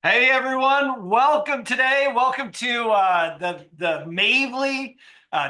Hey everyone, welcome today. Welcome to the Mavely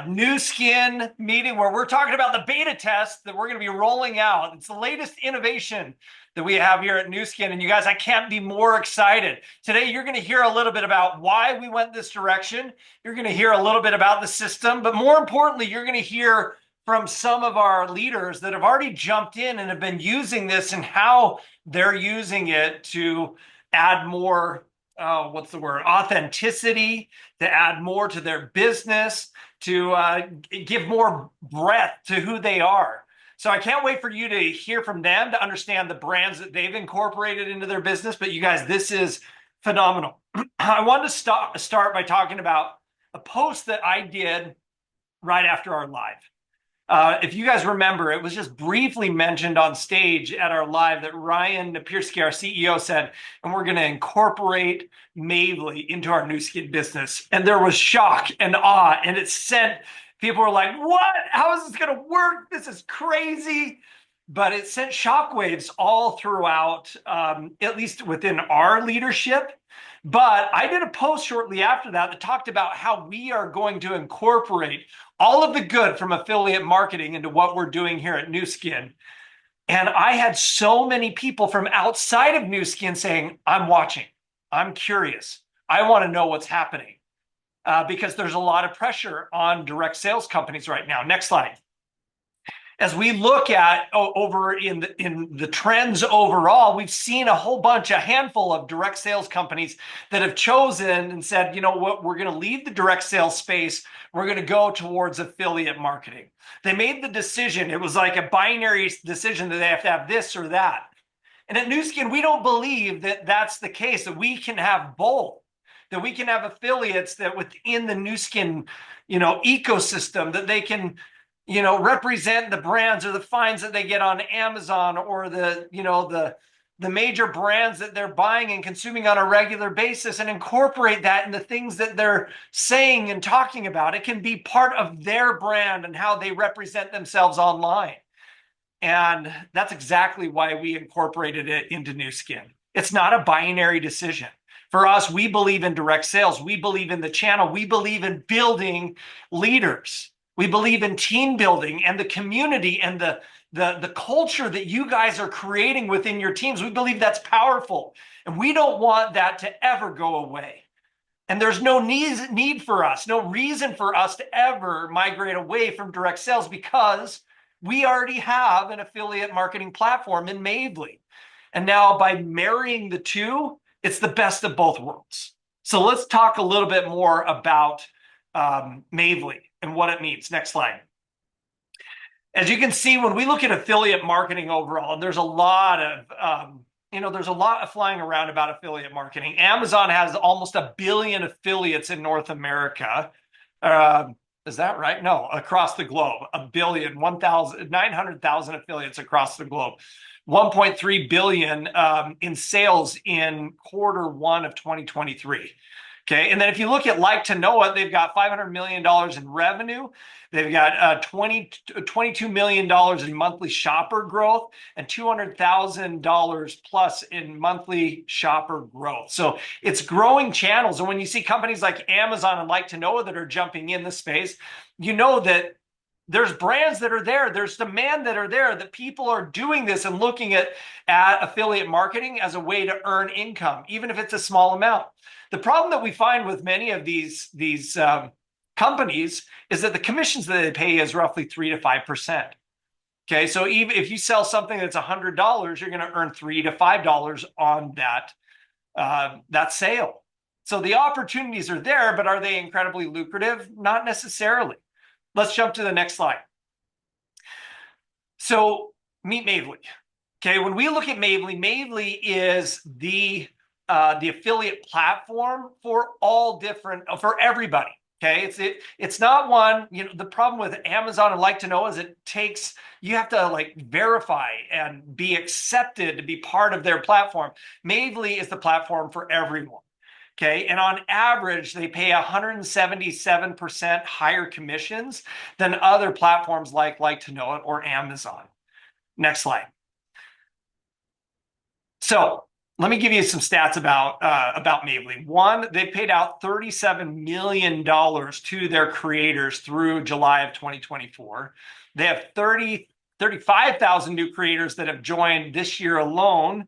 New Skin meeting where we're talking about the beta test that we're going to be rolling out. It's the latest innovation that we have here at New Skin, and you guys, I can't be more excited. Today, you're going to hear a little bit about why we went this direction. You're going to hear a little bit about the system, but more importantly, you're going to hear from some of our leaders that have already jumped in and have been using this and how they're using it to add more authenticity, to add more to their business, to give more breadth to who they are. So I can't wait for you to hear from them to understand the brands that they've incorporated into their business. But you guys, this is phenomenal. I wanted to start by talking about a post that I did right after our live. If you guys remember, it was just briefly mentioned on stage at our live that Ryan Napierski, our CEO, said, and we're going to incorporate Mavely into our new skin business. And there was shock and awe, and it sent people were like, what? How is this going to work? This is crazy. But it sent shockwaves all throughout, at least within our leadership. But I did a post shortly after that talked about how we are going to incorporate all of the good from affiliate marketing into what we're doing here at New Skin. And I had so many people from outside of New Skin saying, I'm watching, I'm curious, I want to know what's happening, because there's a lot of pressure on direct sales companies right now. Next slide. As we look at over in the trends overall, we've seen a handful of direct sales companies that have chosen and said, you know what, we're going to leave the direct sales space. We're going to go towards affiliate marketing. They made the decision. It was like a binary decision that they have to have this or that. And at New Skin, we don't believe that that's the case, that we can have both, that we can have affiliates that within the New Skin, ecosystem, that they can represent the brands or the finds that they get on Amazon or the major brands that they're buying and consuming on a regular basis and incorporate that in the things that they're saying and talking about. It can be part of their brand and how they represent themselves online. And that's exactly why we incorporated it into New Skin. It's not a binary decision. For us, we believe in direct sales. We believe in the channel. We believe in building leaders. We believe in team building and the community and the culture that you guys are creating within your teams. We believe that's powerful. And we don't want that to ever go away. And there's no need for us, no reason for us to ever migrate away from direct sales because we already have an affiliate marketing platform in Mavely. And now by marrying the two, it's the best of both worlds. So let's talk a little bit more about Mavely and what it means. Next slide. As you can see, when we look at affiliate marketing overall, there's a lot of flying around about affiliate marketing. Amazon has almost 1 billion affiliates in North America. Is that right? No, across the globe, 1 billion, 900,000 affiliates across the globe. 1.3 billion in sales in quarter 1 of 2023. Okay, and then if you look at Like to Know It, they've got $500 million in revenue. They've got $22 million in monthly shopper growth and $200,000 plus in monthly shopper growth. So it's growing channels. And when you see companies like Amazon and Like to Know It that are jumping in the space, you know that there's brands that are there. There's demand that are there, that people are doing this and looking at affiliate marketing as a way to earn income, even if it's a small amount. The problem that we find with many of these companies is that the commissions that they pay is roughly 3 to 5%. Okay, so even if you sell something that's $100, you're going to earn $3 to $5 on that sale. So the opportunities are there, but are they incredibly lucrative? Not necessarily. Let's jump to the next slide. So meet Mavely. Okay, when we look at Mavely, Mavely is the affiliate platform for for everybody. Okay, it's not one. The problem with Amazon and Like to Know is you have to verify and be accepted to be part of their platform. Mavely is the platform for everyone. Okay, and on average, they pay 177% higher commissions than other platforms like to Know It or Amazon. Next slide. So Let me give you some stats about Mavely. One, they paid out $37 million to their creators through July of 2024. They have 35,000 new creators that have joined this year alone.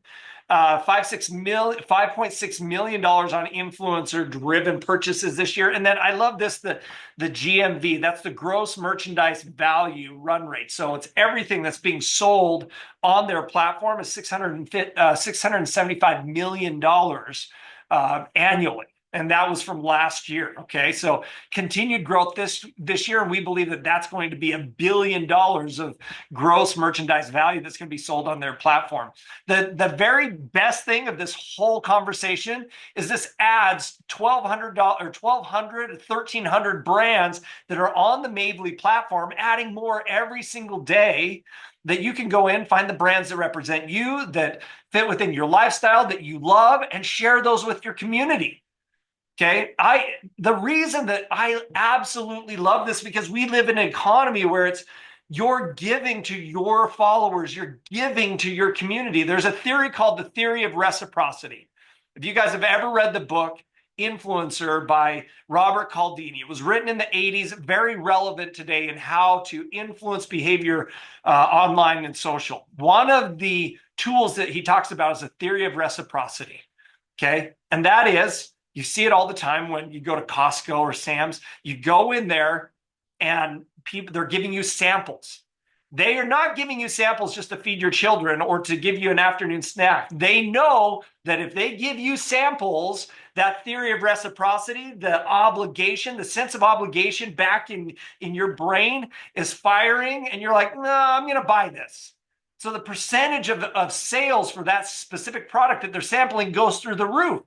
5.6 million dollars on influencer driven purchases this year. And then I love this, the GMV, that's the gross merchandise value run rate. So it's everything that's being sold on their platform is $675 million annually. And that was from last year. Okay, so continued growth this year, and we believe that that's going to be $1 billion of gross merchandise value that's going to be sold on their platform. The very best thing of this whole conversation is this adds $1,300 brands that are on the Mavely platform, adding more every single day, that you can go in, find the brands that represent you, that fit within your lifestyle, that you love, and share those with your community. Okay, the reason that I absolutely love this, because we live in an economy where it's you're giving to your followers, you're giving to your community. There's a theory called the theory of reciprocity. If you guys have ever read the book Influencer by Robert Cialdini, it was written in the 80s, very relevant today in how to influence behavior online and social. One of the tools that he talks about is a theory of reciprocity. Okay, and that is, you see it all the time when you go to Costco or Sam's. You go in there and they're giving you samples. They are not giving you samples just to feed your children or to give you an afternoon snack. They know that if they give you samples, that theory of reciprocity, the obligation, the sense of obligation back in your brain is firing, and you're like, no, I'm going to buy this. So the percentage of sales for that specific product that they're sampling goes through the roof.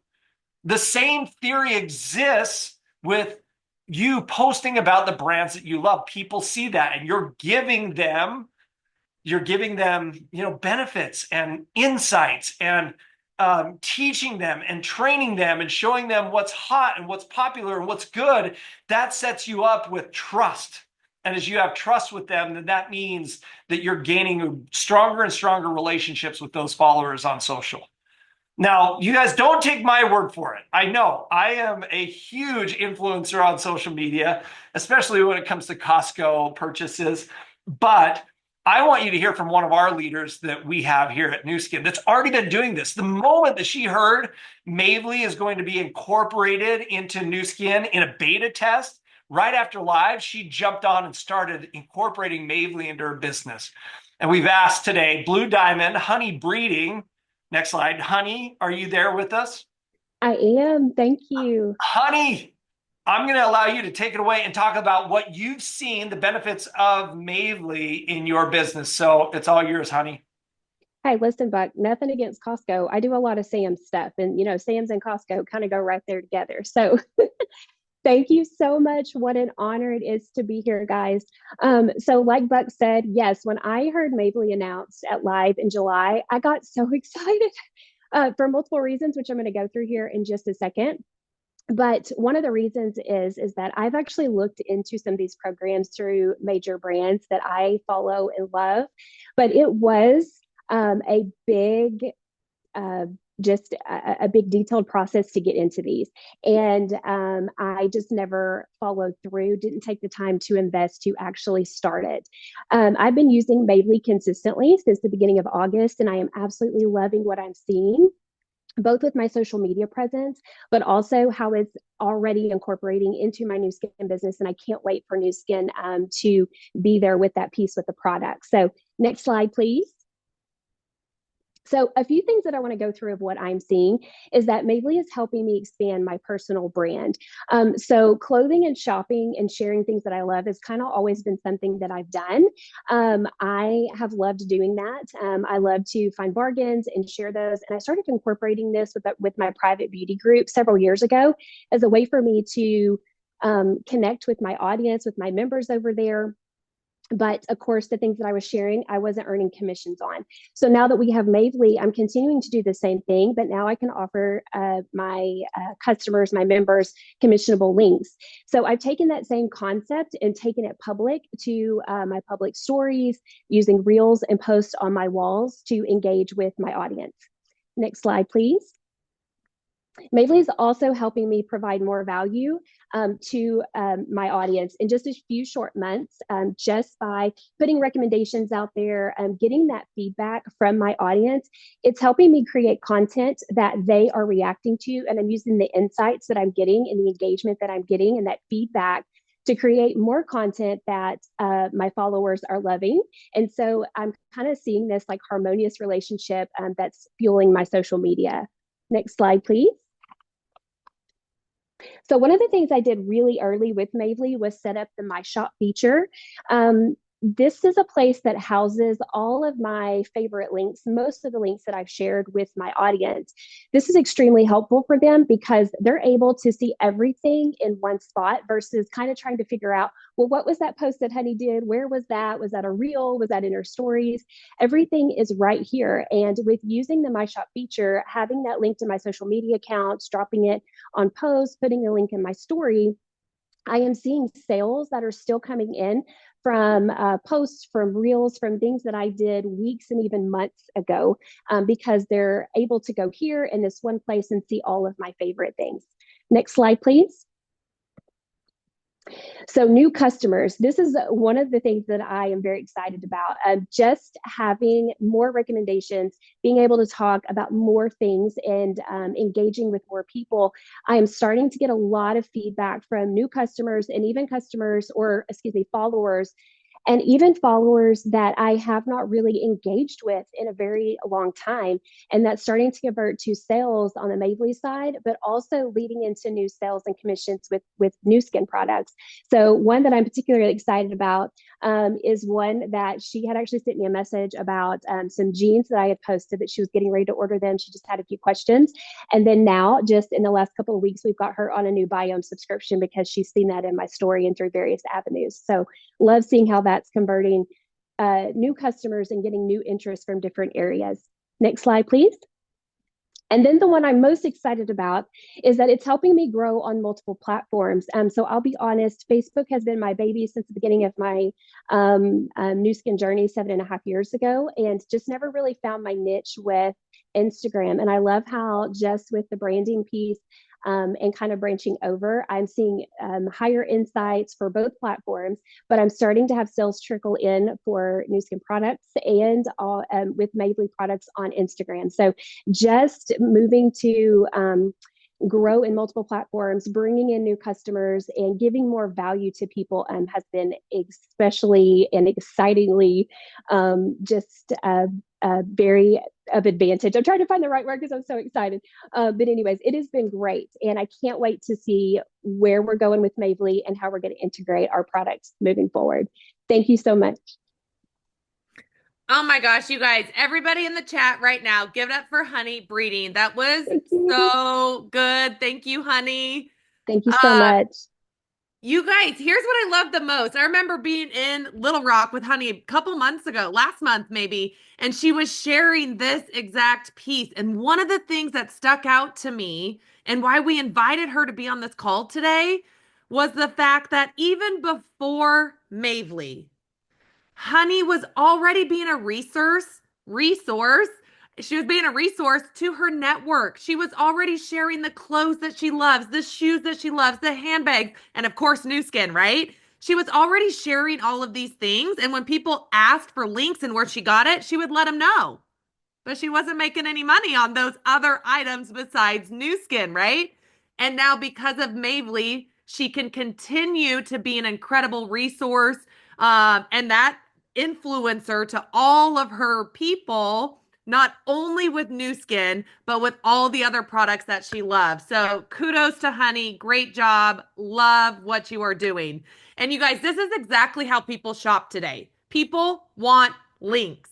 The same theory exists with you posting about the brands that you love. People see that, and you're giving them, benefits and insights, and teaching them and training them and showing them what's hot and what's popular and what's good. That sets you up with trust. And as you have trust with them, then that means that you're gaining stronger and stronger relationships with those followers on social. Now, you guys don't take my word for it. I know I am a huge influencer on social media, especially when it comes to Costco purchases. But I want you to hear from one of our leaders that we have here at Nu Skin that's already been doing this. The moment that she heard Mavely is going to be incorporated into Nu Skin in a beta test, right after live, she jumped on and started incorporating Mavely into her business. And we've asked today, Blue Diamond Honey Breeding. Next slide. Honey, are you there with us? I am. Thank you. Honey, I'm going to allow you to take it away and talk about what you've seen, the benefits of Mavely in your business. So it's all yours, honey. Hey, listen, Buck, nothing against Costco. I do a lot of Sam's stuff, and Sam's and Costco kind of go right there together. So thank you so much. What an honor it is to be here, guys. So like Buck said, yes, when I heard Mavely announced at Live in July, I got so excited for multiple reasons, which I'm going to go through here in just a second. But one of the reasons is that I've actually looked into some of these programs through major brands that I follow and love. But it was a big just a big detailed process to get into these. And I just never followed through, didn't take the time to invest to actually start it. I've been using Mavely consistently since the beginning of August, and I am absolutely loving what I'm seeing, both with my social media presence, but also how it's already incorporating into my Nu Skin business. And I can't wait for Nu Skin to be there with that piece with the product. So next slide, please. So a few things that I want to go through of what I'm seeing is that Mavely is helping me expand my personal brand. So clothing and shopping and sharing things that I love has kind of always been something that I've done. I have loved doing that. I love to find bargains and share those. And I started incorporating this with my private beauty group several years ago as a way for me to connect with my audience, with my members over there. But of course, the things that I was sharing, I wasn't earning commissions on. So now that we have Mavely, I'm continuing to do the same thing, but now I can offer my customers, my members, commissionable links. So I've taken that same concept and taken it public to my public stories, using reels and posts on my walls to engage with my audience. Next slide, please. Mavely is also helping me provide more value to my audience in just a few short months, just by putting recommendations out there, getting that feedback from my audience. It's helping me create content that they are reacting to, and I'm using the insights that I'm getting and the engagement that I'm getting and that feedback to create more content that my followers are loving. And so I'm kind of seeing this like harmonious relationship that's fueling my social media. Next slide, please. So one of the things I did really early with Mavely was set up the My Shop feature. This is a place that houses all of my favorite links, most of the links that I've shared with my audience. This is extremely helpful for them because they're able to see everything in one spot versus kind of trying to figure out, well, what was that post that Honey did? Where was that? Was that a reel? Was that in her stories? Everything is right here. And with using the My Shop feature, having that link to my social media accounts, dropping it on posts, putting a link in my story, I am seeing sales that are still coming in from posts, from reels, from things that I did weeks and even months ago, because they're able to go here in this one place and see all of my favorite things. Next slide, please. So new customers, this is one of the things that I am very excited about. Just having more recommendations, being able to talk about more things and engaging with more people. I am starting to get a lot of feedback from new customers and even customers, or excuse me, followers, and even followers that I have not really engaged with in a very long time. And that's starting to convert to sales on the Mavely side, but also leading into new sales and commissions with Nu Skin products. So one that I'm particularly excited about is one that she had actually sent me a message about some jeans that I had posted that she was getting ready to order them. She just had a few questions. And then now, just in the last couple of weeks, we've got her on a new Biome subscription because she's seen that in my story and through various avenues. So love seeing how that's converting new customers and getting new interest from different areas. Next slide, please. And then the one I'm most excited about is that it's helping me grow on multiple platforms. So I'll be honest, Facebook has been my baby since the beginning of my Nu Skin journey 7.5 years ago, and just never really found my niche with Instagram. And I love how just with the branding piece, and kind of branching over, I'm seeing higher insights for both platforms, but I'm starting to have sales trickle in for Nu Skin products and with Mavely products on Instagram. So just moving to grow in multiple platforms, bringing in new customers, and giving more value to people has been especially and excitingly just very of advantage. I'm trying to find the right word because I'm so excited. But anyways, it has been great. And I can't wait to see where we're going with Mavely and how we're going to integrate our products moving forward. Thank you so much. Oh my gosh, you guys, everybody in the chat right now, give it up for Honey Breeding. That was so good. Thank you, Honey. Thank you so much. You guys, here's what I love the most. I remember being in Little Rock with Honey a couple months ago, last month maybe, and she was sharing this exact piece. And one of the things that stuck out to me and why we invited her to be on this call today was the fact that even before Mavely, Honey was already being a resource. She was being a resource to her network. She was already sharing the clothes that she loves, the shoes that she loves, the handbags, and of course, Nu Skin, right? She was already sharing all of these things. And when people asked for links and where she got it, she would let them know. But she wasn't making any money on those other items besides Nu Skin, right? And now because of Mavely, she can continue to be an incredible resource, and that influencer to all of her people, not only with Nu Skin, but with all the other products that she loves. So kudos to Honey. Great job. Love what you are doing. And you guys, this is exactly how people shop today. People want links.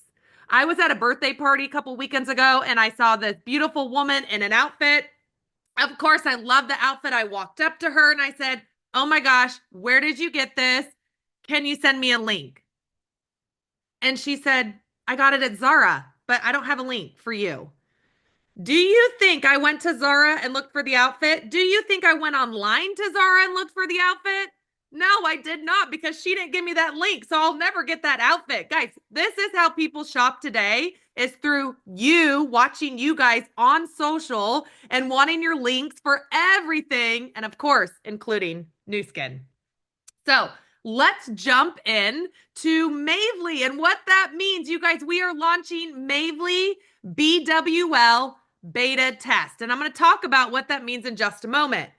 I was at a birthday party a couple weekends ago and I saw this beautiful woman in an outfit. Of course, I love the outfit. I walked up to her and I said, "Oh my gosh, where did you get this? Can you send me a link?" And she said, "I got it at Zara, but I don't have a link for you." Do you think I went to Zara and looked for the outfit? Do you think I went online to Zara and looked for the outfit? No, I did not, because she didn't give me that link. So I'll never get that outfit. Guys, this is how people shop today, is through you watching you guys on social and wanting your links for everything. And of course, including Nu Skin. So let's jump in to Mavely and what that means. You guys, we are launching Mavely BWL beta test. And I'm going to talk about what that means in just a moment.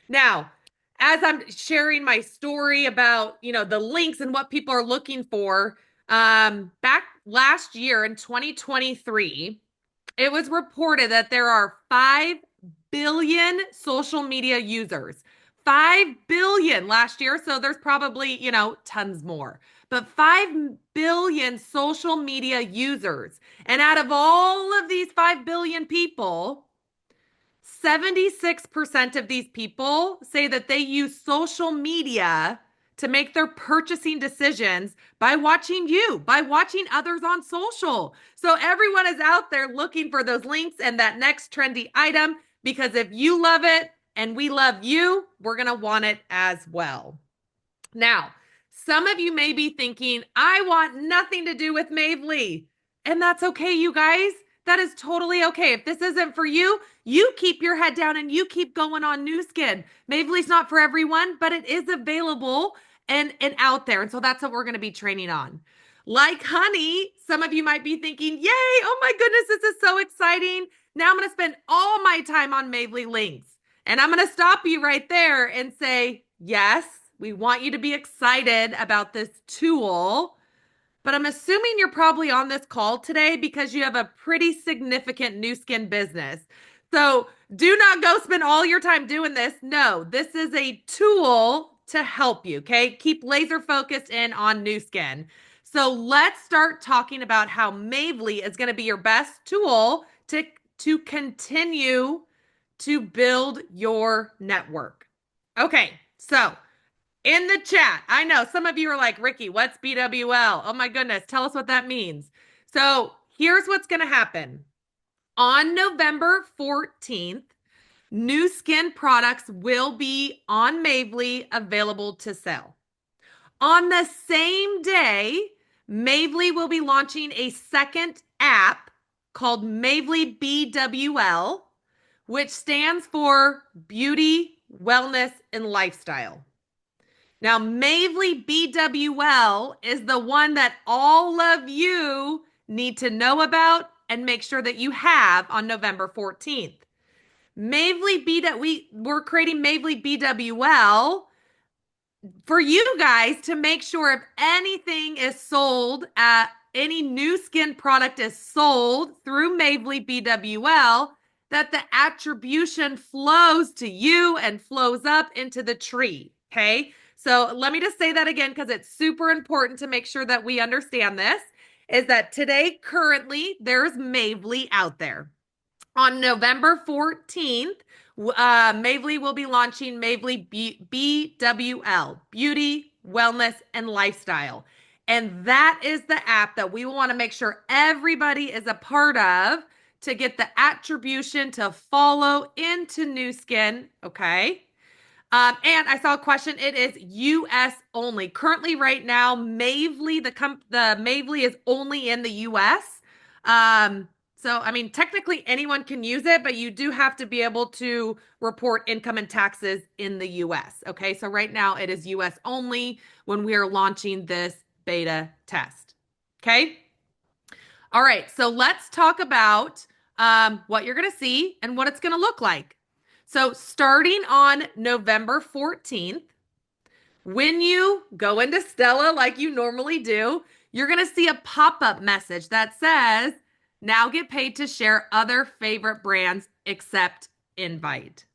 Now, as I'm sharing my story about, the links and what people are looking for, back last year in 2023, it was reported that there are 5 billion social media users. 5 billion last year. So there's probably, tons more. But 5 billion social media users. And out of all of these 5 billion people, 76% of these people say that they use social media to make their purchasing decisions by watching you, by watching others on social. So everyone is out there looking for those links and that next trendy item, because if you love it and we love you, we're going to want it as well. Now, some of you may be thinking, I want nothing to do with Mavely. And that's okay, you guys. That is totally okay. If this isn't for you, you keep your head down and you keep going on Nu Skin. Mavely's not for everyone, but it is available and out there. And so that's what we're going to be training on. Like honey, some of you might be thinking, yay, oh my goodness, this is so exciting. Now I'm going to spend all my time on Mavely links. And I'm going to stop you right there and say, yes, we want you to be excited about this tool. But I'm assuming you're probably on this call today because you have a pretty significant Nu Skin business. So do not go spend all your time doing this. No, this is a tool to help you, okay? Keep laser focused in on Nu Skin. So let's start talking about how Mavely is going to be your best tool to continue to build your network. Okay, so in the chat, I know some of you are like, Rikki, what's BWL? Oh my goodness, tell us what that means. So here's what's going to happen. On November 14th, Nu Skin products will be on Mavely available to sell. On the same day, Mavely will be launching a second app called Mavely BWL, which stands for Beauty, Wellness, and Lifestyle. Now, Mavely BWL is the one that all of you need to know about and make sure that you have on November 14th. We're creating Mavely BWL for you guys to make sure if anything is sold any Nu Skin product is sold through Mavely BWL, that the attribution flows to you and flows up into the tree. Okay. So let me just say that again, because it's super important to make sure that we understand this, is that today, currently, there's Mavely out there. On November 14th, Mavely will be launching Mavely BWL, Beauty, Wellness, and Lifestyle. And that is the app that we want to make sure everybody is a part of to get the attribution to follow into Nu Skin, okay? And I saw a question. It is US only. Currently, right now, Mavely, the Mavely is only in the US. So, I mean, technically anyone can use it, but you do have to be able to report income and taxes in the US. Okay, so right now it is US only when we are launching this beta test. Okay. All right, so let's talk about what you're going to see and what it's going to look like. So starting on November 14th, when you go into Stella like you normally do, you're going to see a pop-up message that says, now get paid to share other favorite brands except invite.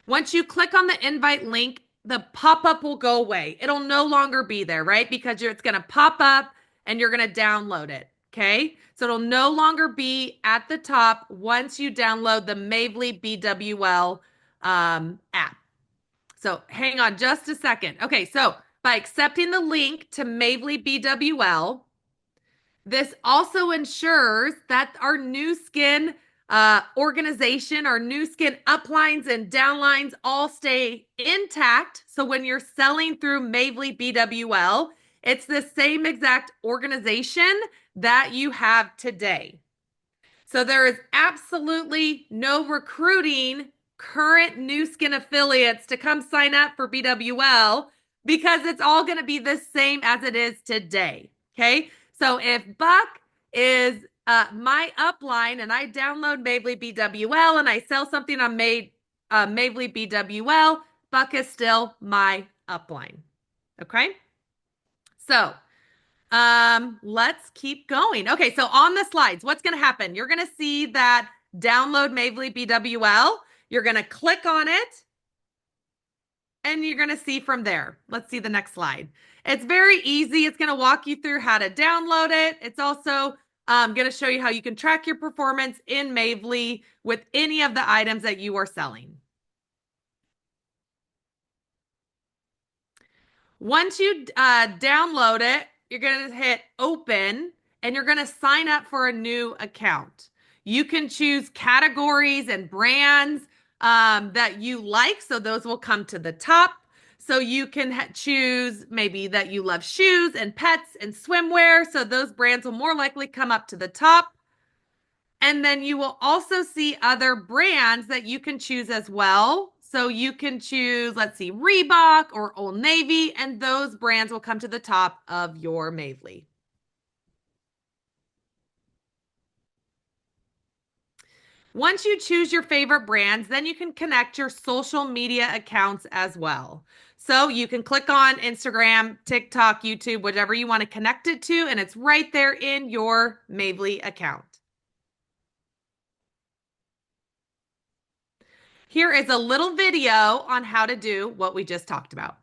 Once you click on the invite link, the pop-up will go away. It'll no longer be there, right? Because it's going to pop up and you're going to download it. Okay, so it'll no longer be at the top once you download the Mavely BWL app. So hang on just a second. Okay, so by accepting the link to Mavely BWL, this also ensures that our Nu Skin organization, our new skin uplines and downlines all stay intact. So when you're selling through Mavely BWL, it's the same exact organization that you have today. So there is absolutely no recruiting current new skin affiliates to come sign up for BWL because it's all going to be the same as it is today. Okay. So if Buck is my upline and I download Mavely BWL and I sell something on Mavely BWL, Buck is still my upline. Okay. So let's keep going. Okay, so on the slides, what's going to happen? You're going to see that download Mavely BWL. You're going to click on it and you're going to see from there. Let's see the next slide. It's very easy. It's going to walk you through how to download it. It's also going to show you how you can track your performance in Mavely with any of the items that you are selling. Once you download it, you're going to hit open and you're going to sign up for a new account. You can choose categories and brands that you like. So those will come to the top. So you can choose maybe that you love shoes and pets and swimwear. So those brands will more likely come up to the top. And then you will also see other brands that you can choose as well. So you can choose, let's see, Reebok or Old Navy, and those brands will come to the top of your Mavely. Once you choose your favorite brands, then you can connect your social media accounts as well. So you can click on Instagram, TikTok, YouTube, whatever you want to connect it to, and it's right there in your Mavely account. Here is a little video on how to do what we just talked about.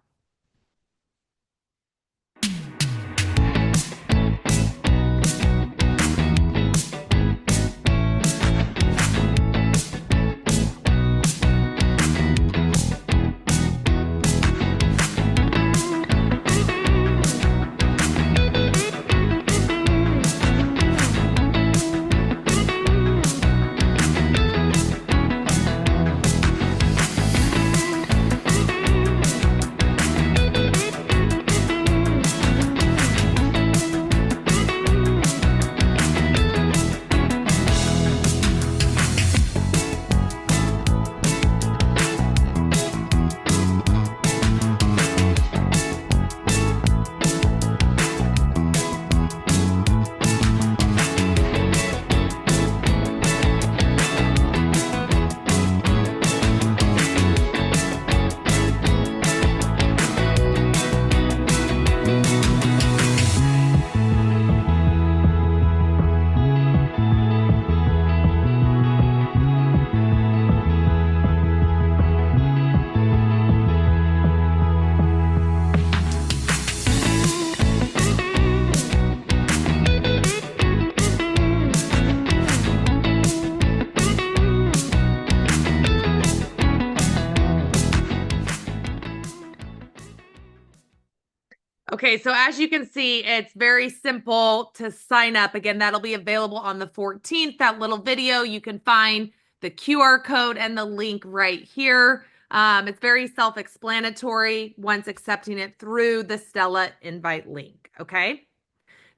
Okay, so as you can see, it's very simple to sign up. Again, that'll be available on the 14th. That little video, you can find the QR code and the link right here. It's very self-explanatory once accepting it through the Stella invite link, okay?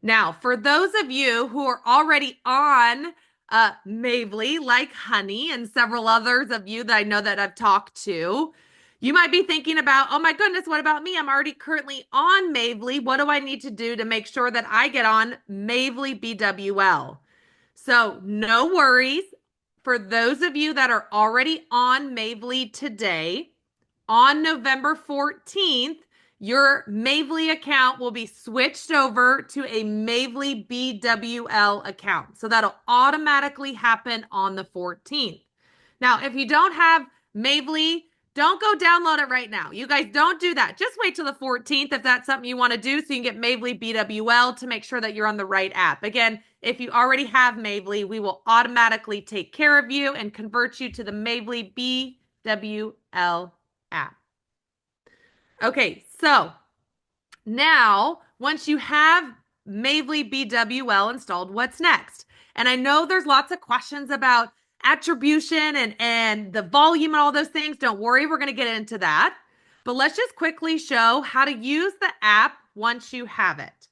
Now, for those of you who are already on Mavely, like Honey and several others of you that I know that I've talked to, you might be thinking about, oh my goodness, what about me? I'm already currently on Mavely. What do I need to do to make sure that I get on Mavely BWL? So no worries. For those of you that are already on Mavely today, on November 14th, your Mavely account will be switched over to a Mavely BWL account. So that'll automatically happen on the 14th. Now, if you don't have Mavely, don't go download it right now. You guys don't do that. Just wait till the 14th if that's something you want to do so you can get Mavely BWL to make sure that you're on the right app. Again, if you already have Mavely, we will automatically take care of you and convert you to the Mavely BWL app. Okay, so now once you have Mavely BWL installed, what's next? And I know there's lots of questions about attribution and the volume and all those things, don't worry, we're going to get into that. But let's just quickly show how to use the app once you have it.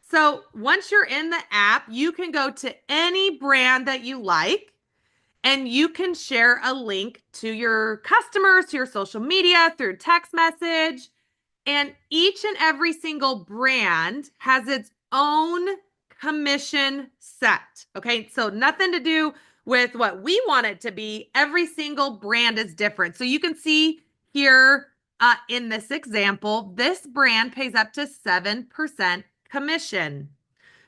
So once you're in the app, you can go to any brand that you like, and you can share a link to your customers, to your social media, through text message. And each and every single brand has its own commission set. Okay, so nothing to do with what we want it to be. Every single brand is different. So you can see here in this example, this brand pays up to 7% commission.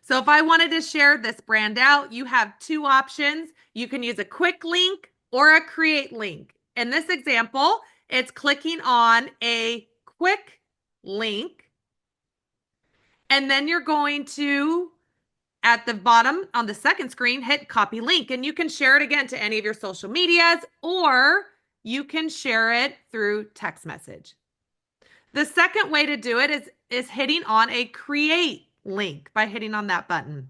So if I wanted to share this brand out, you have two options. You can use a quick link or a create link. In this example, it's clicking on a quick link, and then you're going to, at the bottom on the second screen, hit copy link, and you can share it again to any of your social medias, or you can share it through text message. The second way to do it is hitting on a create link by hitting on that button.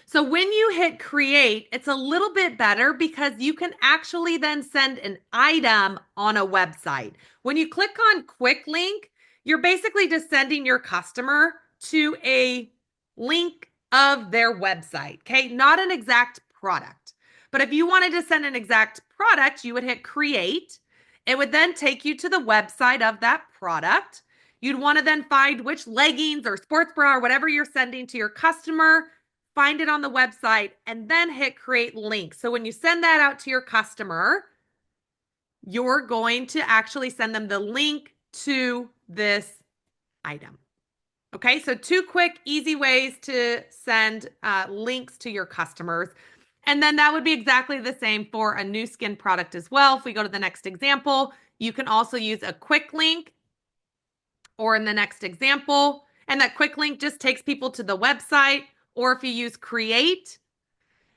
So when you hit create, it's a little bit better because you can actually then send an item on a website. When you click on quick link, you're basically just sending your customer to a link of their website, okay? Not an exact product. But if you wanted to send an exact product, you would hit create. It would then take you to the website of that product. You'd want to then find which leggings or sports bra or whatever you're sending to your customer, find it on the website, and then hit create link. So when you send that out to your customer, you're going to actually send them the link to this item. Okay, so two quick, easy ways to send links to your customers. And then that would be exactly the same for a Nu Skin product as well. If we go to the next example, you can also use a quick link, or in the next example, and that quick link just takes people to the website. Or if you use create,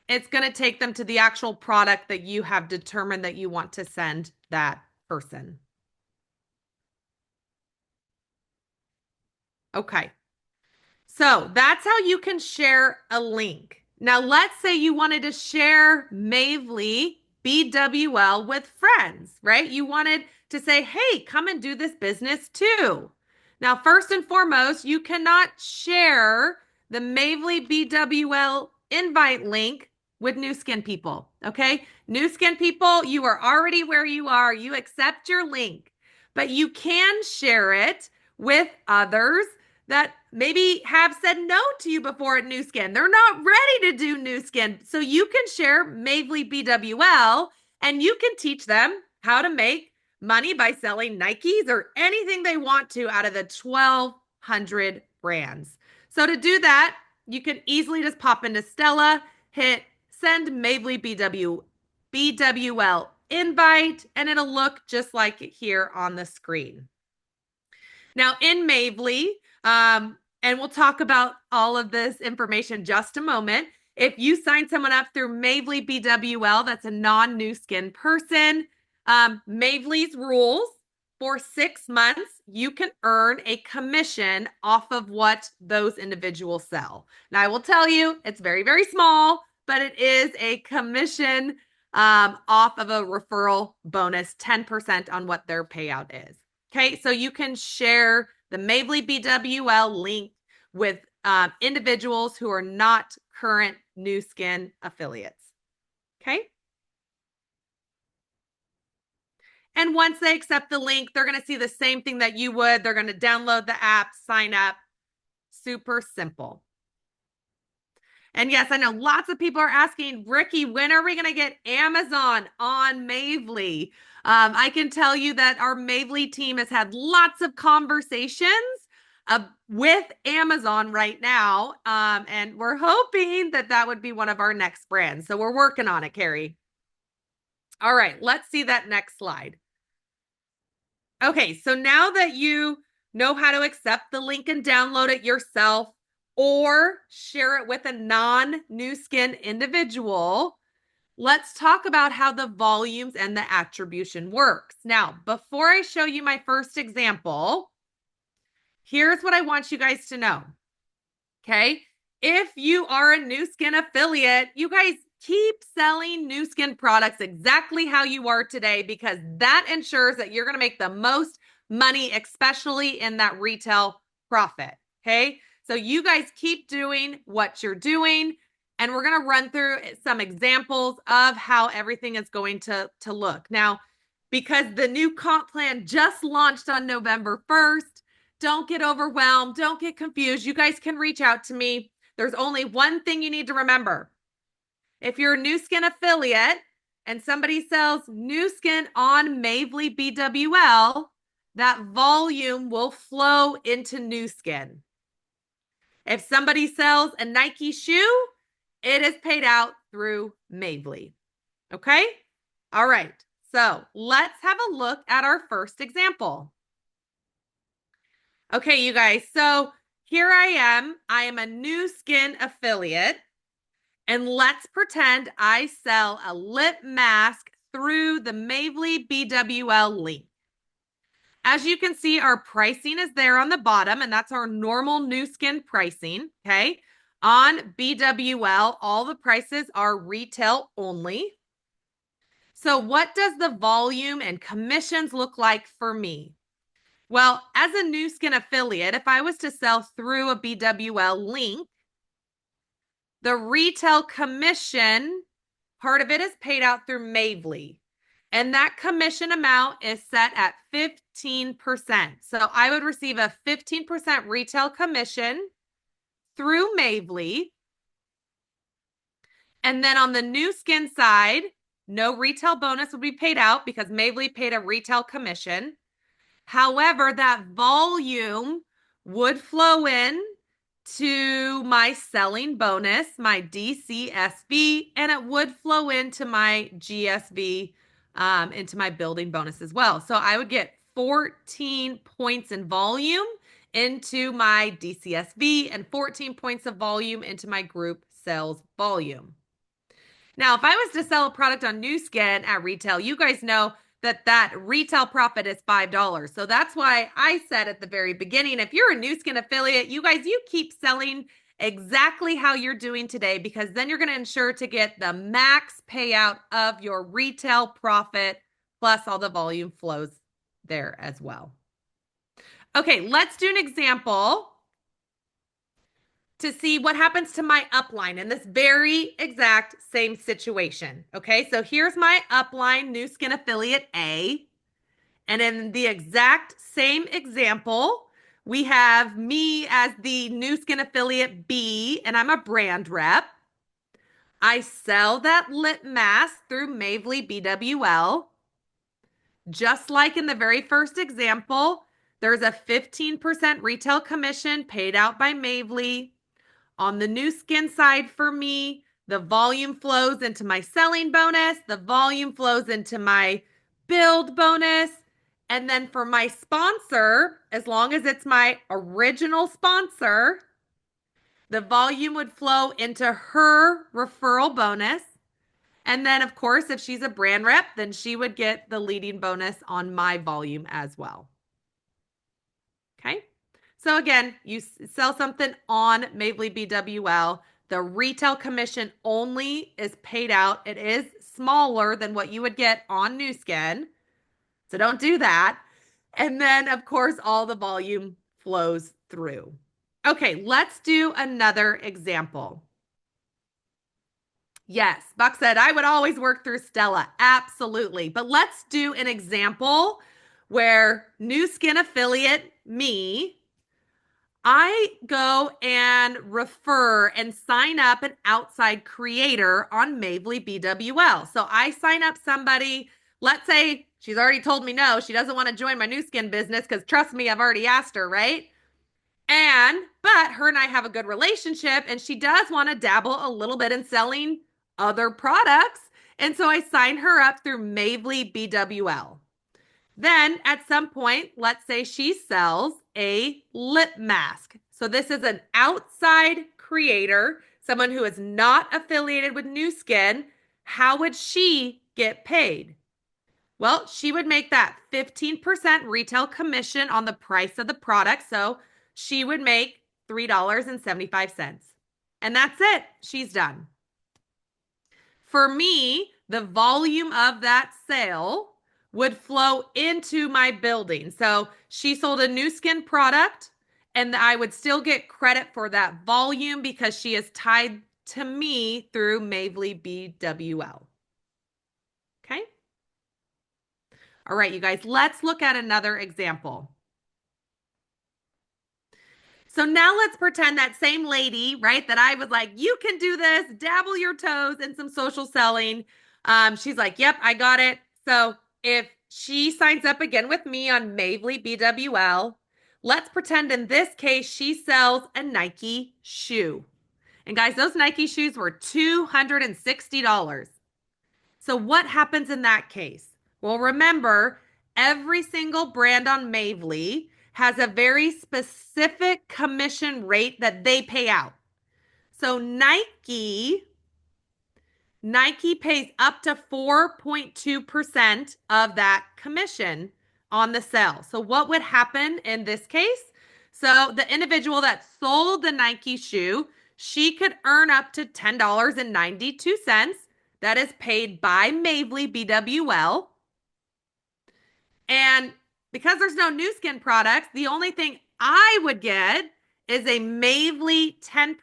it's going to take them to the actual product that you have determined that you want to send that person. Okay, so that's how you can share a link. Now, let's say you wanted to share Mavely BWL with friends, right? You wanted to say, hey, come and do this business too. Now, first and foremost, you cannot share the Mavely BWL invite link with Nu Skin people, okay? Nu Skin people, you are already where you are. You accept your link, but you can share it with others that maybe have said no to you before at Nu Skin. They're not ready to do Nu Skin. So you can share Mavely BWL, and you can teach them how to make money by selling Nikes or anything they want to out of the 1,200 brands. So to do that, you can easily just pop into Stella, hit send Mavely BWL invite, and it'll look just like it here on the screen. Now in Mavely, and we'll talk about all of this information in just a moment. If you sign someone up through Mavely BWL, that's a non-Nu Skin person, Mavely's rules: for 6 months, you can earn a commission off of what those individuals sell. Now, I will tell you, it's very, very small, but it is a commission off of a referral bonus, 10% on what their payout is. Okay, so you can share the Mavely BWL link with individuals who are not current Nu Skin affiliates. Okay. And once they accept the link, they're going to see the same thing that you would. They're going to download the app, sign up. Super simple. And yes, I know lots of people are asking, Rikki, when are we going to get Amazon on Mavely? I can tell you that our Mavely team has had lots of conversations with Amazon right now. And we're hoping that that would be one of our next brands. So we're working on it, Carrie. All right, let's see that next slide. Okay, so now that you know how to accept the link and download it yourself or share it with a non-Nu Skin individual, let's talk about how the volumes and the attribution works. Now, before I show you my first example, here's what I want you guys to know. Okay, if you are a Nu Skin affiliate, you guys keep selling Nu Skin products exactly how you are today, because that ensures that you're going to make the most money, especially in that retail profit. Okay. So you guys keep doing what you're doing, and we're going to run through some examples of how everything is going to look. Now, because the new comp plan just launched on November 1st, don't get overwhelmed. Don't get confused. You guys can reach out to me. There's only one thing you need to remember. If you're a Nu Skin affiliate and somebody sells Nu Skin on Mavely BWL, that volume will flow into Nu Skin. If somebody sells a Nike shoe, it is paid out through Mavely. Okay? All right. So let's have a look at our first example. Okay, you guys. So here I am. I am a Nu Skin affiliate. And let's pretend I sell a lip mask through the Mavely BWL link. As you can see, our pricing is there on the bottom, and that's our normal Nu Skin pricing, okay? On BWL, all the prices are retail only. So what does the volume and commissions look like for me? Well, as a Nu Skin affiliate, if I was to sell through a BWL link, the retail commission, part of it is paid out through Mavely. And that commission amount is set at 15%. So I would receive a 15% retail commission through Mavely. And then on the Nu Skin side, no retail bonus would be paid out because Mavely paid a retail commission. However, that volume would flow in to my selling bonus, my DCSB, and it would flow into my GSV, into my building bonus as well. So I would get 14 points in volume into my DCSB and 14 points of volume into my group sales volume. Now, if I was to sell a product on Nu Skin at retail, you guys know that retail profit is $5. So that's why I said at the very beginning, if you're a Nu Skin affiliate, you guys, you keep selling exactly how you're doing today, because then you're going to ensure to get the max payout of your retail profit, plus all the volume flows there as well. Okay, let's do an example to see what happens to my upline in this very exact same situation. Okay, so here's my upline Nu Skin affiliate A. And in the exact same example, we have me as the Nu Skin affiliate B, and I'm a brand rep. I sell that lip mask through Mavely BWL. Just like in the very first example, there's a 15% retail commission paid out by Mavely. On the Nu Skin side for me, the volume flows into my selling bonus, the volume flows into my build bonus, and then for my sponsor, as long as it's my original sponsor, the volume would flow into her referral bonus. And then, of course, if she's a brand rep, then she would get the leading bonus on my volume as well. Okay. So again, you sell something on Mavely BWL, the retail commission only is paid out. It is smaller than what you would get on Nu Skin. So don't do that. And then, of course, all the volume flows through. Okay, let's do another example. Yes, Buck said, I would always work through Stella. Absolutely. But let's do an example where Nu Skin affiliate me, I go and refer and sign up an outside creator on Mavely BWL. So I sign up somebody, let's say she's already told me no, she doesn't want to join my Nu Skin business because trust me, I've already asked her, right? But her and I have a good relationship and she does want to dabble a little bit in selling other products. And so I sign her up through Mavely BWL. Then at some point, let's say she sells a lip mask. So this is an outside creator, someone who is not affiliated with Nu Skin. How would she get paid? Well, she would make that 15% retail commission on the price of the product. So she would make $3.75. And that's it. She's done. For me, the volume of that sale would flow into my building. So she sold a new skin product, and I would still get credit for that volume because she is tied to me through Mavely BWL. Okay. All right, you guys, let's look at another example. So now let's pretend that same lady, right, that I was like, you can do this, dabble your toes in some social selling. She's like, yep, I got it. So if she signs up again with me on Mavely BWL, let's pretend in this case she sells a Nike shoe. And guys, those Nike shoes were $260. So what happens in that case? Well, remember, every single brand on Mavely has a very specific commission rate that they pay out. So Nike pays up to 4.2% of that commission on the sale. So what would happen in this case? So the individual that sold the Nike shoe, she could earn up to $10.92. That is paid by Mavely BWL. And because there's no new skin products, the only thing I would get is a Mavely 10%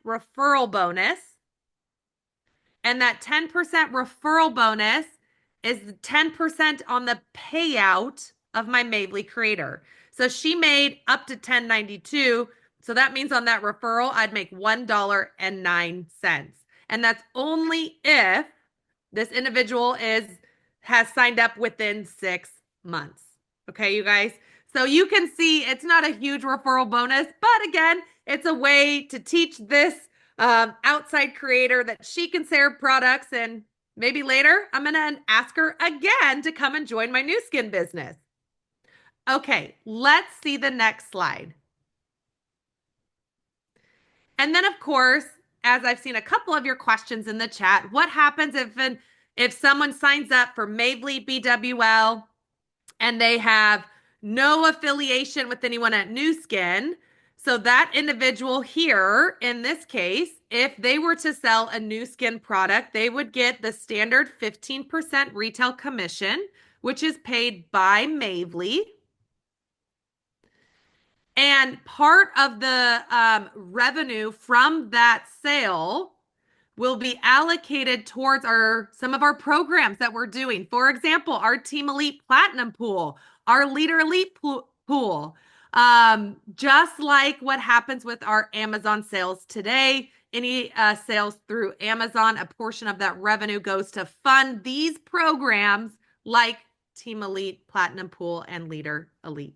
referral bonus. And that 10% referral bonus is 10% on the payout of my Mavely creator. So she made up to $10.92. So that means on that referral, I'd make $1.09. And that's only if this individual has signed up within 6 months. Okay, you guys. So you can see it's not a huge referral bonus, but again, it's a way to teach this outside creator that she can sell products, and maybe later I'm going to ask her again to come and join my new skin business. Okay, let's see the next slide. And then, of course, as I've seen a couple of your questions in the chat, what happens if someone signs up for Mavely BWL and they have no affiliation with anyone at Nu Skin? So that individual here, in this case, if they were to sell a Nu Skin product, they would get the standard 15% retail commission, which is paid by Mavely. And part of the revenue from that sale will be allocated towards some of our programs that we're doing. For example, our Team Elite Platinum Pool, our Leader Elite Pool. Just like what happens with our Amazon sales today, any sales through Amazon, a portion of that revenue goes to fund these programs like Team Elite, Platinum Pool, and Leader Elite.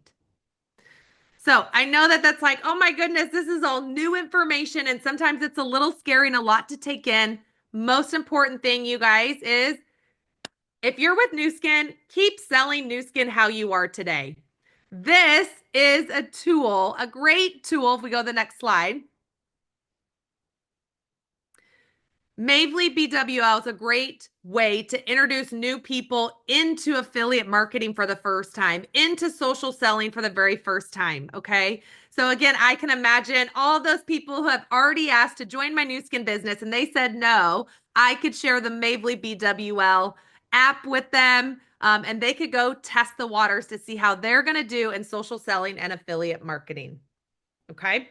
So I know that that's like, oh my goodness, this is all new information. And sometimes it's a little scary and a lot to take in. Most important thing, you guys, is if you're with Nu Skin, keep selling Nu Skin how you are today. This is a tool, a great tool. If we go to the next slide. Mavely BWL is a great way to introduce new people into affiliate marketing for the first time, into social selling for the very first time, okay? So again, I can imagine all those people who have already asked to join my Nu Skin business and they said no. I could share the Mavely BWL app with them, and they could go test the waters to see how they're going to do in social selling and affiliate marketing, okay?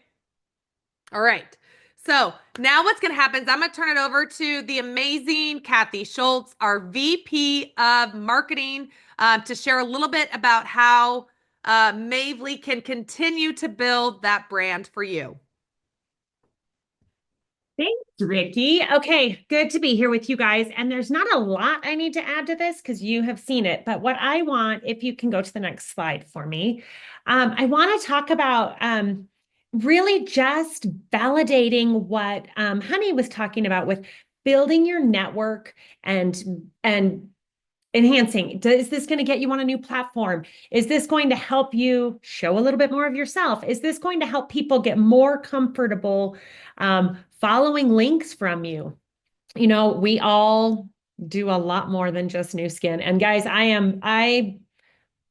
All right. So now what's going to happen is I'm going to turn it over to the amazing Kathy Shultz, our VP of Marketing, to share a little bit about how Mavely can continue to build that brand for you. Thanks, Rikki. Okay, good to be here with you guys. And there's not a lot I need to add to this because you have seen it. But what I want, if you can go to the next slide for me, I want to talk about really just validating what Honey was talking about with building your network and enhancing. Is this going to get you on a new platform? Is this going to help you show a little bit more of yourself? Is this going to help people get more comfortable following links from you? You know, we all do a lot more than just Nu Skin. And guys, I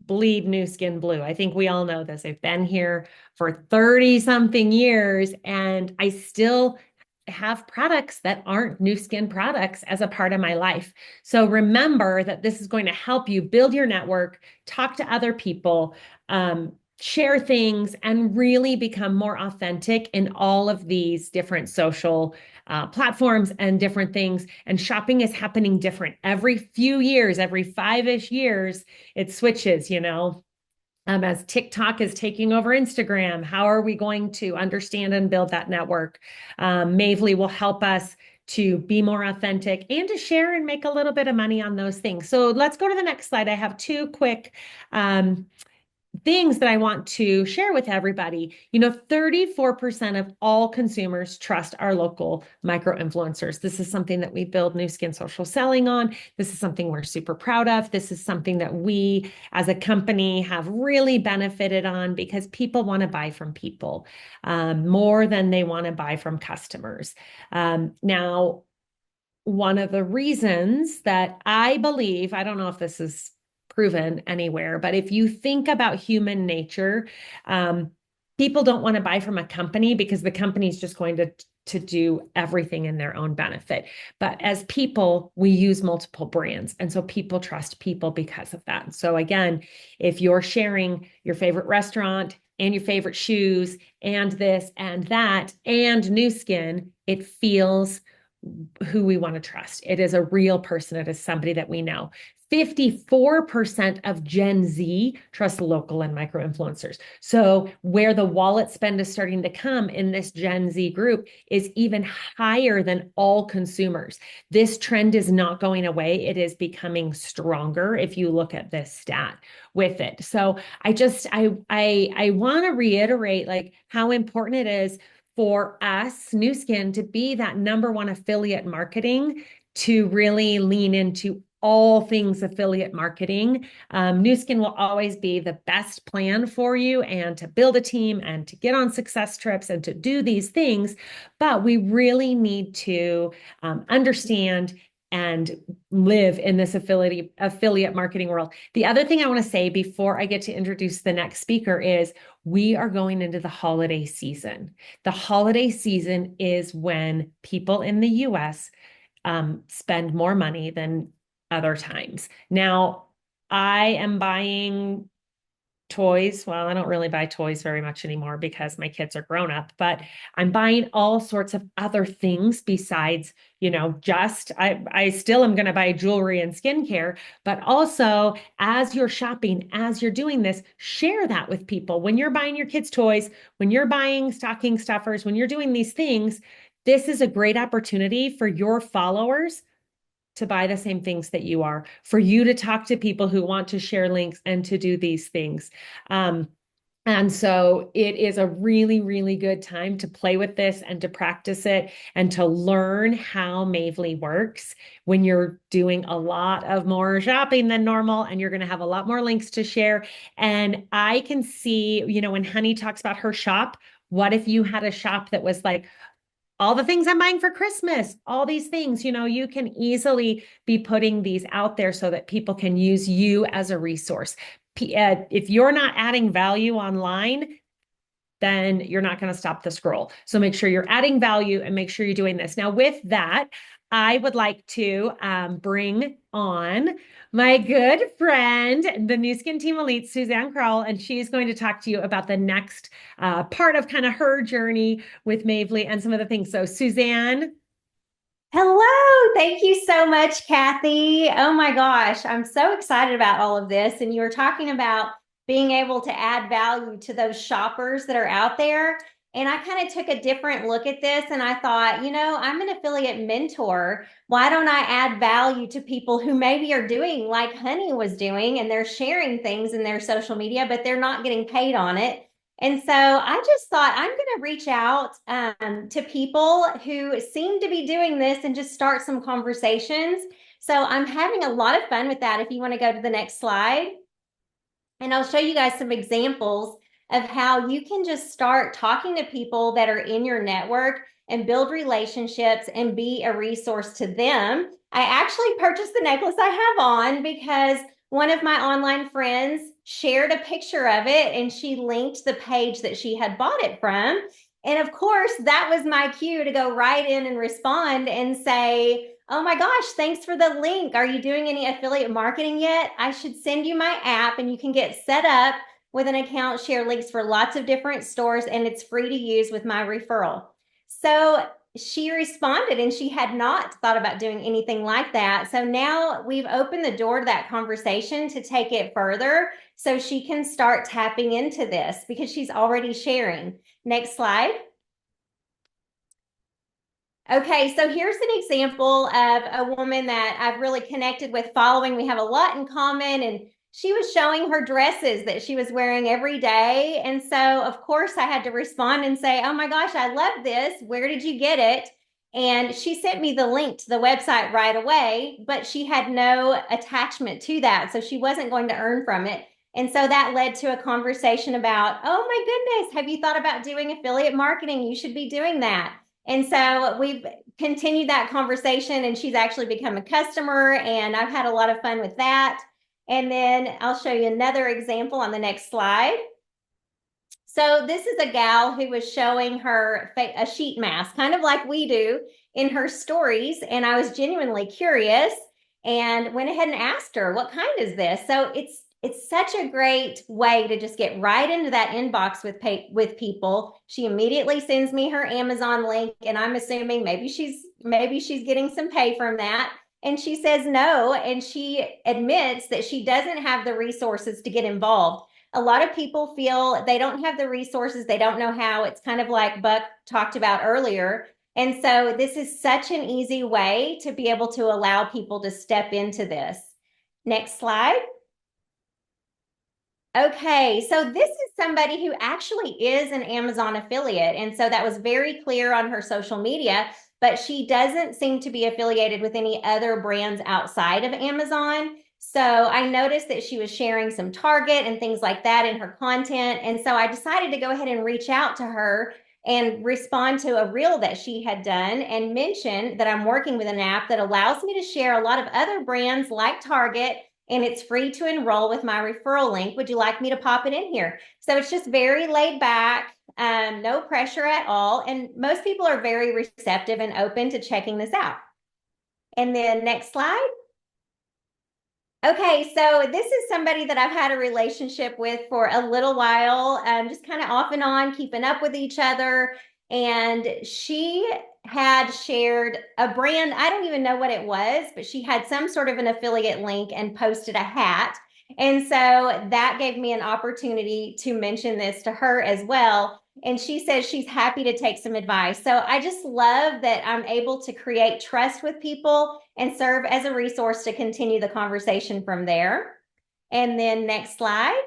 bleed Nu Skin blue. I think we all know this. I've been here for 30 something years and I still have products that aren't Nu Skin products as a part of my life. So remember that this is going to help you build your network, talk to other people, share things, and really become more authentic in all of these different social platforms and different things. And shopping is happening different every few years, every 5-ish years, it switches, as TikTok is taking over Instagram. How are we going to understand and build that network? Mavely will help us to be more authentic and to share and make a little bit of money on those things. So let's go to the next slide. I have two quick things that I want to share with everybody. 34% of all consumers trust our local micro influencers. This is something that we build Nu Skin Social Selling on. This is something we're super proud of. This is something that we as a company have really benefited on because people want to buy from people more than they want to buy from customers. Now, one of the reasons that I believe, I don't know if this is proven anywhere, but if you think about human nature, people don't want to buy from a company because the company is just going to do everything in their own benefit. But as people, we use multiple brands. And so people trust people because of that. So again, if you're sharing your favorite restaurant and your favorite shoes and this and that and Nu Skin, it feels who we want to trust. It is a real person. It is somebody that we know. 54% of Gen Z trust local and micro influencers. So where the wallet spend is starting to come in this Gen Z group is even higher than all consumers. This trend is not going away. It is becoming stronger if you look at this stat with it. So I want to reiterate like how important it is for us, Nu Skin, to be that #1 affiliate marketing, to really lean into all things affiliate marketing. Nu Skin will always be the best plan for you and to build a team and to get on success trips and to do these things. But we really need to understand and live in this affiliate marketing world. The other thing I want to say before I get to introduce the next speaker is we are going into the holiday season. The holiday season is when people in the US spend more money than other times. Now, I am buying toys. Well, I don't really buy toys very much anymore because my kids are grown up, but I'm buying all sorts of other things besides, I still am going to buy jewelry and skincare, but also as you're shopping, as you're doing this, share that with people. When you're buying your kids toys, when you're buying stocking stuffers, when you're doing these things, this is a great opportunity for your followers to buy the same things that you are, for you to talk to people who want to share links and to do these things. And so it is a really, really good time to play with this and to practice it and to learn how Mavely works when you're doing a lot of more shopping than normal, and you're going to have a lot more links to share. And I can see, when Honey talks about her shop, what if you had a shop that was like, all the things I'm buying for Christmas, all these things, you can easily be putting these out there so that people can use you as a resource. If you're not adding value online, then you're not going to stop the scroll. So make sure you're adding value and make sure you're doing this. Now, with that, I would like to bring on my good friend, the Nu Skin Team Elite, Susann Crowell, and she's going to talk to you about the next part of kind of her journey with Mavely and some of the things. So Susann. Hello. Thank you so much, Kathy. Oh my gosh, I'm so excited about all of this. And you were talking about being able to add value to those shoppers that are out there. And I kind of took a different look at this and I thought, I'm an affiliate mentor. Why don't I add value to people who maybe are doing like Honey was doing and they're sharing things in their social media, but they're not getting paid on it. And so I just thought I'm going to reach out to people who seem to be doing this and just start some conversations. So I'm having a lot of fun with that. If you want to go to the next slide, and I'll show you guys some examples of how you can just start talking to people that are in your network and build relationships and be a resource to them. I actually purchased the necklace I have on because one of my online friends shared a picture of it and she linked the page that she had bought it from. And of course, that was my cue to go right in and respond and say, oh my gosh, thanks for the link. Are you doing any affiliate marketing yet? I should send you my app and you can get set up with an account, share links for lots of different stores, and it's free to use with my referral. So she responded and she had not thought about doing anything like that. So now we've opened the door to that conversation to take it further so she can start tapping into this because she's already sharing. Next slide. Okay, so here's an example of a woman that I've really connected with following. We have a lot in common, and she was showing her dresses that she was wearing every day. And so, of course, I had to respond and say, oh my gosh, I love this. Where did you get it? And she sent me the link to the website right away, but she had no attachment to that. So she wasn't going to earn from it. And so that led to a conversation about, oh my goodness, have you thought about doing affiliate marketing? You should be doing that. And so we've continued that conversation, and she's actually become a customer, and I've had a lot of fun with that. And then I'll show you another example on the next slide. So this is a gal who was showing her a sheet mask, kind of like we do in her stories. And I was genuinely curious and went ahead and asked her, what kind is this? So it's such a great way to just get right into that inbox with people. She immediately sends me her Amazon link, and I'm assuming maybe she's getting some pay from that. And she says no, and she admits that she doesn't have the resources to get involved. A lot of people feel they don't have the resources, they don't know how. It's kind of like Buck talked about earlier. And so this is such an easy way to be able to allow people to step into this. Next slide. Okay, so this is somebody who actually is an Amazon affiliate. And so that was very clear on her social media, but she doesn't seem to be affiliated with any other brands outside of Amazon. So I noticed that she was sharing some Target and things like that in her content. And so I decided to go ahead and reach out to her and respond to a reel that she had done and mention that I'm working with an app that allows me to share a lot of other brands like Target, and it's free to enroll with my referral link. Would you like me to pop it in here? So it's just very laid back, no pressure at all. And most people are very receptive and open to checking this out. And then next slide. Okay, so this is somebody that I've had a relationship with for a little while, just kind of off and on, keeping up with each other. And she had shared a brand, I don't even know what it was, but she had some sort of an affiliate link and posted a hat. And so that gave me an opportunity to mention this to her as well. And she says she's happy to take some advice. So I just love that I'm able to create trust with people and serve as a resource to continue the conversation from there. And then next slide.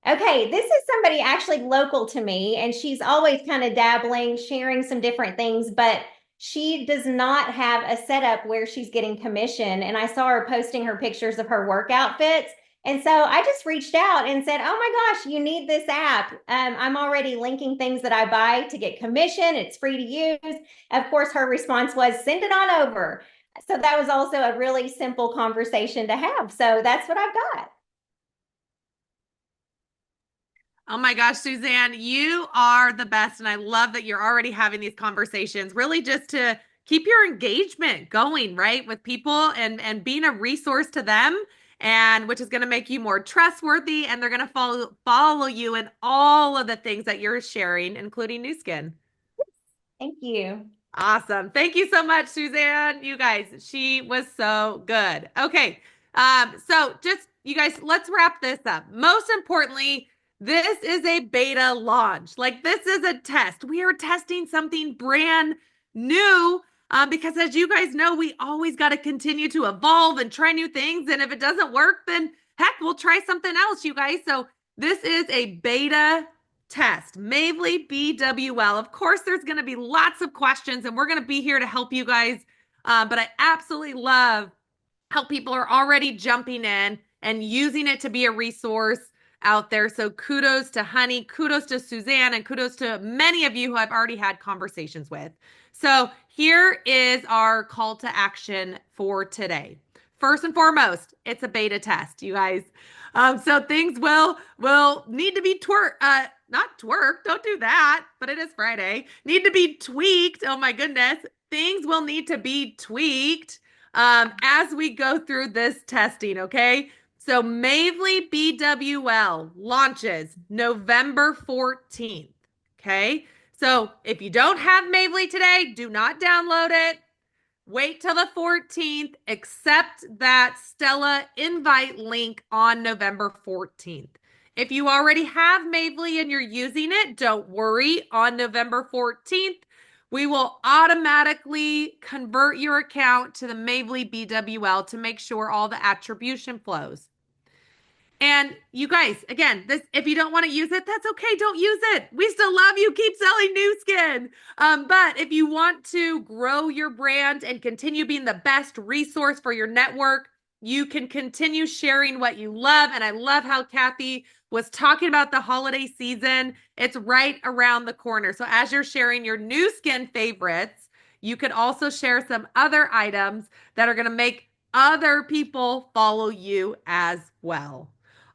Okay, this is somebody actually local to me, and she's always kind of dabbling, sharing some different things, but she does not have a setup where she's getting commission. And I saw her posting her pictures of her work outfits. And so I just reached out and said, oh my gosh, you need this app. I'm already linking things that I buy to get commission. It's free to use. Of course, her response was, send it on over. So that was also a really simple conversation to have. So that's what I've got. Oh my gosh, Susann, you are the best. And I love that you're already having these conversations, really just to keep your engagement going, right, with people and being a resource to them, and which is going to make you more trustworthy, and they're going to follow you in all of the things that you're sharing, including Nu Skin. Thank you. Awesome. Thank you so much, Susann. You guys, she was so good. Okay. So just you guys, let's wrap this up. Most importantly, this is a beta launch. Like, this is a test. We are testing something brand new because, as you guys know, we always got to continue to evolve and try new things. And if it doesn't work, then heck, we'll try something else, you guys. So this is a beta test, Mavely BWL. Of course, there's going to be lots of questions, and we're going to be here to help you guys. But I absolutely love how people are already jumping in and using it to be a resource out there. So kudos to Honey, kudos to Susann, and kudos to many of you who I've already had conversations with. So here is our call to action for today. First and foremost, it's a beta test, you guys. So things will need to be not twerk. Don't do that. But it is Friday. Need to be tweaked. Oh my goodness. Things will need to be tweaked as we go through this testing. Okay. So Mavely BWL launches November 14th. Okay. So if you don't have Mavely today, do not download it. Wait till the 14th. Accept that Stella invite link on November 14th. If you already have Mavely and you're using it, don't worry. On November 14th, we will automatically convert your account to the Mavely BWL to make sure all the attribution flows. And you guys, again, this, if you don't want to use it, that's okay. Don't use it. We still love you. Keep selling new skin. But if you want to grow your brand and continue being the best resource for your network, you can continue sharing what you love. And I love how Kathy was talking about the holiday season. It's right around the corner. So as you're sharing your new skin favorites, you can also share some other items that are going to make other people follow you as well.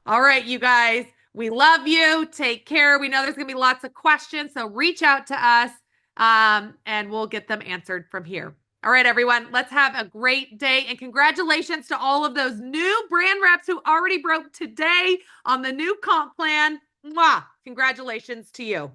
All right, you guys, we love you. Take care. We know there's going to be lots of questions, so reach out to us and we'll get them answered from here. All right, everyone, let's have a great day. And congratulations to all of those new brand reps who already broke today on the new comp plan. Mwah! Congratulations to you.